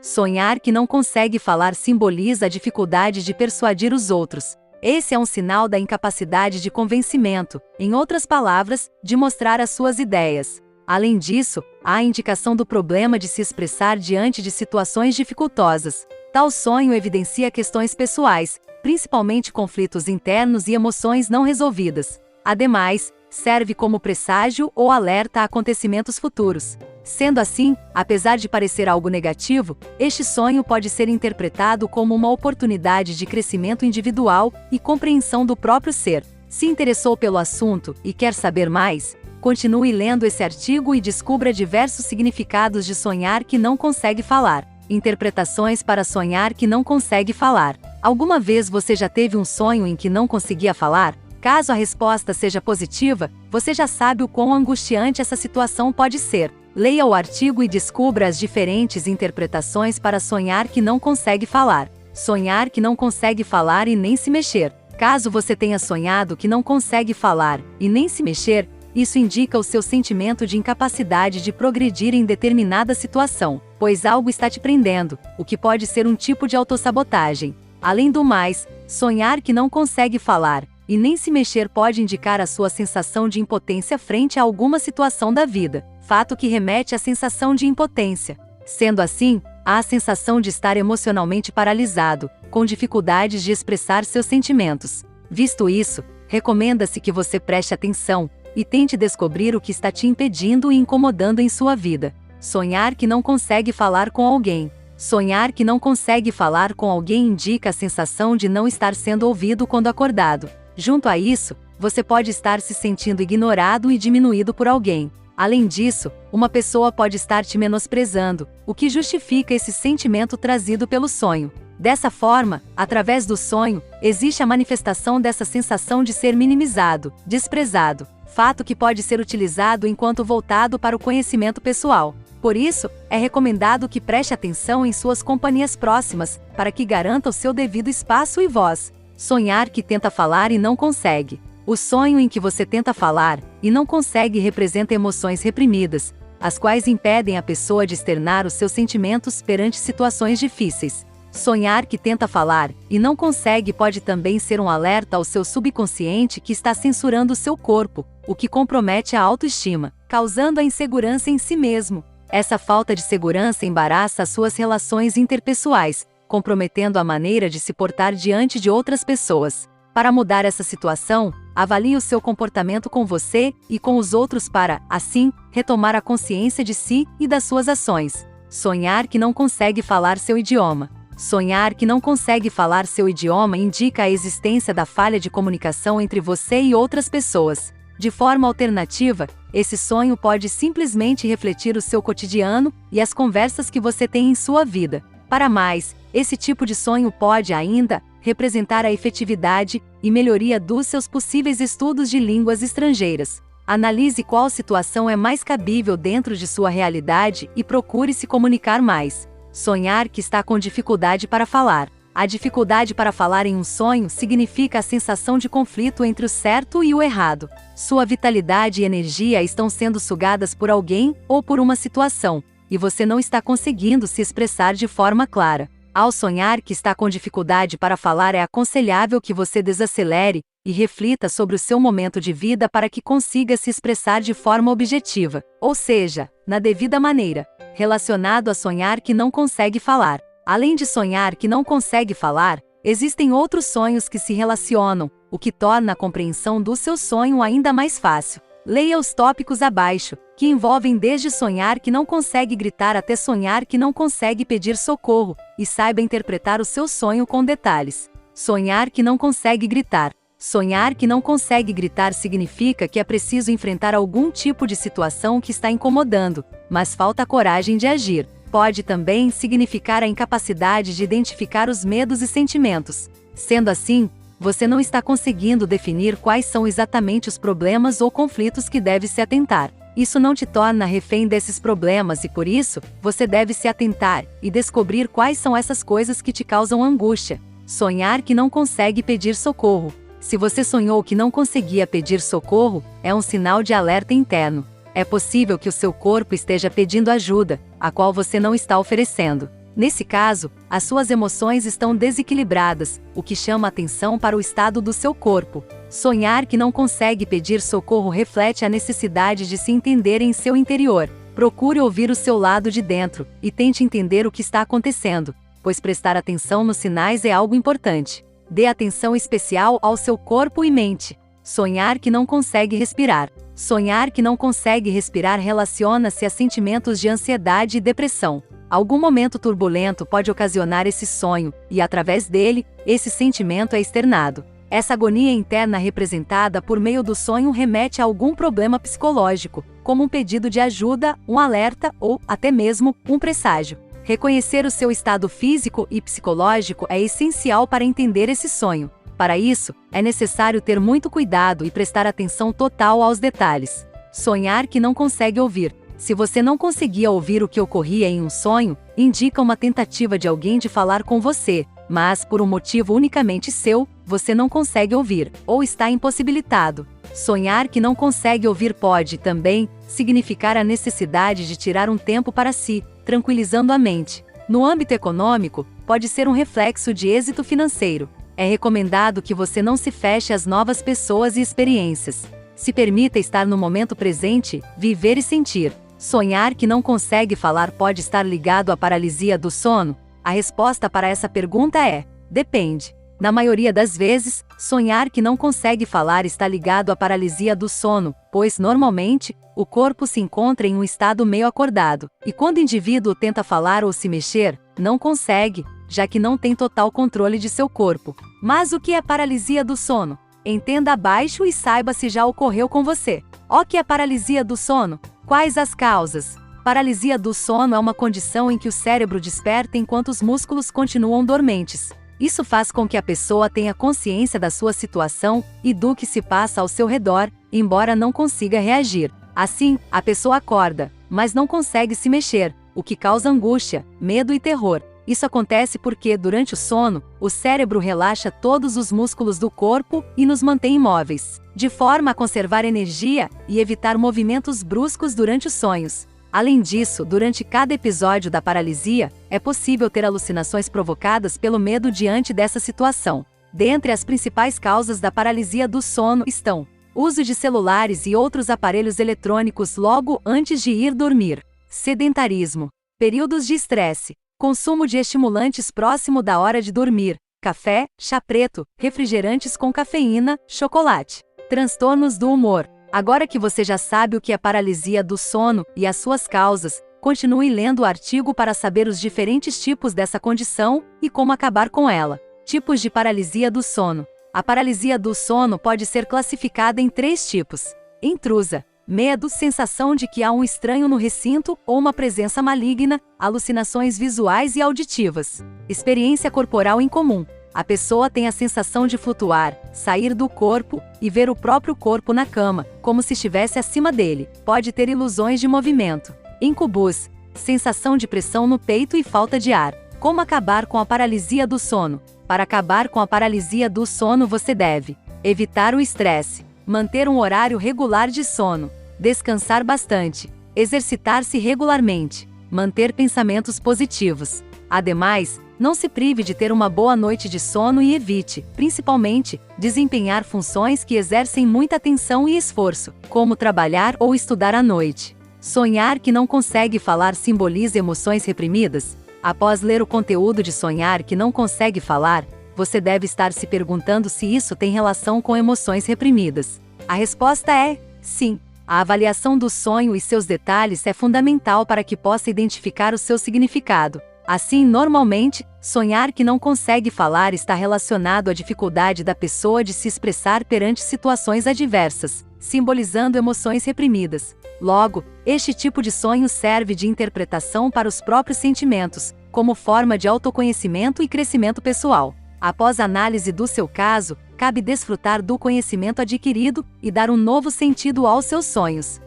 Sonhar que não consegue falar simboliza a dificuldade de persuadir os outros. Esse é um sinal da incapacidade de convencimento, em outras palavras, de mostrar as suas ideias. Além disso, há a indicação do problema de se expressar diante de situações dificultosas. Tal sonho evidencia questões pessoais, principalmente conflitos internos e emoções não resolvidas. Ademais, serve como presságio ou alerta a acontecimentos futuros. Sendo assim, apesar de parecer algo negativo, este sonho pode ser interpretado como uma oportunidade de crescimento individual e compreensão do próprio ser. Se interessou pelo assunto e quer saber mais, continue lendo esse artigo e descubra diversos significados de sonhar que não consegue falar. Interpretações para sonhar que não consegue falar. Alguma vez você já teve um sonho em que não conseguia falar? Caso a resposta seja positiva, você já sabe o quão angustiante essa situação pode ser. Leia o artigo e descubra as diferentes interpretações para sonhar que não consegue falar. Sonhar que não consegue falar e nem se mexer. Caso você tenha sonhado que não consegue falar e nem se mexer, isso indica o seu sentimento de incapacidade de progredir em determinada situação, pois algo está te prendendo, o que pode ser um tipo de autossabotagem. Além do mais, sonhar que não consegue falar e nem se mexer pode indicar a sua sensação de impotência frente a alguma situação da vida, fato que remete à sensação de impotência. Sendo assim, há a sensação de estar emocionalmente paralisado, com dificuldades de expressar seus sentimentos. Visto isso, recomenda-se que você preste atenção e tente descobrir o que está te impedindo e incomodando em sua vida. Sonhar que não consegue falar com alguém. Sonhar que não consegue falar com alguém indica a sensação de não estar sendo ouvido quando acordado. Junto a isso, você pode estar se sentindo ignorado e diminuído por alguém. Além disso, uma pessoa pode estar te menosprezando, o que justifica esse sentimento trazido pelo sonho. Dessa forma, através do sonho, existe a manifestação dessa sensação de ser minimizado, desprezado, fato que pode ser utilizado enquanto voltado para o conhecimento pessoal. Por isso, é recomendado que preste atenção em suas companhias próximas, para que garanta o seu devido espaço e voz. Sonhar que tenta falar e não consegue. O sonho em que você tenta falar e não consegue representa emoções reprimidas, as quais impedem a pessoa de externar os seus sentimentos perante situações difíceis. Sonhar que tenta falar e não consegue pode também ser um alerta ao seu subconsciente que está censurando o seu corpo, o que compromete a autoestima, causando a insegurança em si mesmo. Essa falta de segurança embaraça as suas relações interpessoais, comprometendo a maneira de se portar diante de outras pessoas. Para mudar essa situação, avalie o seu comportamento com você e com os outros para, assim, retomar a consciência de si e das suas ações. Sonhar que não consegue falar seu idioma. Sonhar que não consegue falar seu idioma indica a existência da falha de comunicação entre você e outras pessoas. De forma alternativa, esse sonho pode simplesmente refletir o seu cotidiano e as conversas que você tem em sua vida. Para mais, esse tipo de sonho pode ainda representar a efetividade e melhoria dos seus possíveis estudos de línguas estrangeiras. Analise qual situação é mais cabível dentro de sua realidade e procure se comunicar mais. Sonhar que está com dificuldade para falar. A dificuldade para falar em um sonho significa a sensação de conflito entre o certo e o errado. Sua vitalidade e energia estão sendo sugadas por alguém ou por uma situação, e você não está conseguindo se expressar de forma clara. Ao sonhar que está com dificuldade para falar, é aconselhável que você desacelere e reflita sobre o seu momento de vida para que consiga se expressar de forma objetiva, ou seja, na devida maneira. Relacionado a sonhar que não consegue falar. Além de sonhar que não consegue falar, existem outros sonhos que se relacionam, o que torna a compreensão do seu sonho ainda mais fácil. Leia os tópicos abaixo, que envolvem desde sonhar que não consegue gritar até sonhar que não consegue pedir socorro, e saiba interpretar o seu sonho com detalhes. Sonhar que não consegue gritar. Sonhar que não consegue gritar significa que é preciso enfrentar algum tipo de situação que está incomodando, mas falta coragem de agir. Pode também significar a incapacidade de identificar os medos e sentimentos. Sendo assim, você não está conseguindo definir quais são exatamente os problemas ou conflitos que deve se atentar. Isso não te torna refém desses problemas e por isso, você deve se atentar e descobrir quais são essas coisas que te causam angústia. Sonhar que não consegue pedir socorro. Se você sonhou que não conseguia pedir socorro, é um sinal de alerta interno. É possível que o seu corpo esteja pedindo ajuda, a qual você não está oferecendo. Nesse caso, as suas emoções estão desequilibradas, o que chama atenção para o estado do seu corpo. Sonhar que não consegue pedir socorro reflete a necessidade de se entender em seu interior. Procure ouvir o seu lado de dentro e tente entender o que está acontecendo, pois prestar atenção nos sinais é algo importante. Dê atenção especial ao seu corpo e mente. Sonhar que não consegue respirar. Sonhar que não consegue respirar relaciona-se a sentimentos de ansiedade e depressão. Algum momento turbulento pode ocasionar esse sonho, e através dele, esse sentimento é externado. Essa agonia interna representada por meio do sonho remete a algum problema psicológico, como um pedido de ajuda, um alerta ou, até mesmo, um presságio. Reconhecer o seu estado físico e psicológico é essencial para entender esse sonho. Para isso, é necessário ter muito cuidado e prestar atenção total aos detalhes. Sonhar que não consegue ouvir. Se você não conseguia ouvir o que ocorria em um sonho, indica uma tentativa de alguém de falar com você, mas, por um motivo unicamente seu, você não consegue ouvir, ou está impossibilitado. Sonhar que não consegue ouvir pode, também, significar a necessidade de tirar um tempo para si, tranquilizando a mente. No âmbito econômico, pode ser um reflexo de êxito financeiro. É recomendado que você não se feche às novas pessoas e experiências. Se permita estar no momento presente, viver e sentir. Sonhar que não consegue falar pode estar ligado à paralisia do sono? A resposta para essa pergunta é: depende. Na maioria das vezes, sonhar que não consegue falar está ligado à paralisia do sono, pois, normalmente, o corpo se encontra em um estado meio acordado, e quando o indivíduo tenta falar ou se mexer, não consegue, já que não tem total controle de seu corpo. Mas o que é paralisia do sono? Entenda abaixo e saiba se já ocorreu com você. O que é paralisia do sono? Quais as causas? Paralisia do sono é uma condição em que o cérebro desperta enquanto os músculos continuam dormentes. Isso faz com que a pessoa tenha consciência da sua situação e do que se passa ao seu redor, embora não consiga reagir. Assim, a pessoa acorda, mas não consegue se mexer, o que causa angústia, medo e terror. Isso acontece porque, durante o sono, o cérebro relaxa todos os músculos do corpo e nos mantém imóveis, de forma a conservar energia e evitar movimentos bruscos durante os sonhos. Além disso, durante cada episódio da paralisia, é possível ter alucinações provocadas pelo medo diante dessa situação. Dentre as principais causas da paralisia do sono estão: uso de celulares e outros aparelhos eletrônicos logo antes de ir dormir, sedentarismo, períodos de estresse, consumo de estimulantes próximo da hora de dormir, café, chá preto, refrigerantes com cafeína, chocolate, transtornos do humor. Agora que você já sabe o que é paralisia do sono e as suas causas, continue lendo o artigo para saber os diferentes tipos dessa condição e como acabar com ela. Tipos de paralisia do sono. A paralisia do sono pode ser classificada em 3 tipos: intrusa, medo, sensação de que há um estranho no recinto ou uma presença maligna, alucinações visuais e auditivas. Experiência corporal incomum. A pessoa tem a sensação de flutuar, sair do corpo e ver o próprio corpo na cama, como se estivesse acima dele. Pode ter ilusões de movimento. Incubus. Sensação de pressão no peito e falta de ar. Como acabar com a paralisia do sono? Para acabar com a paralisia do sono você deve evitar o estresse, manter um horário regular de sono, descansar bastante, exercitar-se regularmente, manter pensamentos positivos. Ademais, não se prive de ter uma boa noite de sono e evite, principalmente, desempenhar funções que exercem muita atenção e esforço, como trabalhar ou estudar à noite. Sonhar que não consegue falar simboliza emoções reprimidas? Após ler o conteúdo de Sonhar que não consegue falar, você deve estar se perguntando se isso tem relação com emoções reprimidas. A resposta é sim. A avaliação do sonho e seus detalhes é fundamental para que possa identificar o seu significado. Assim, normalmente, sonhar que não consegue falar está relacionado à dificuldade da pessoa de se expressar perante situações adversas, simbolizando emoções reprimidas. Logo, este tipo de sonho serve de interpretação para os próprios sentimentos, como forma de autoconhecimento e crescimento pessoal. Após a análise do seu caso, cabe desfrutar do conhecimento adquirido e dar um novo sentido aos seus sonhos.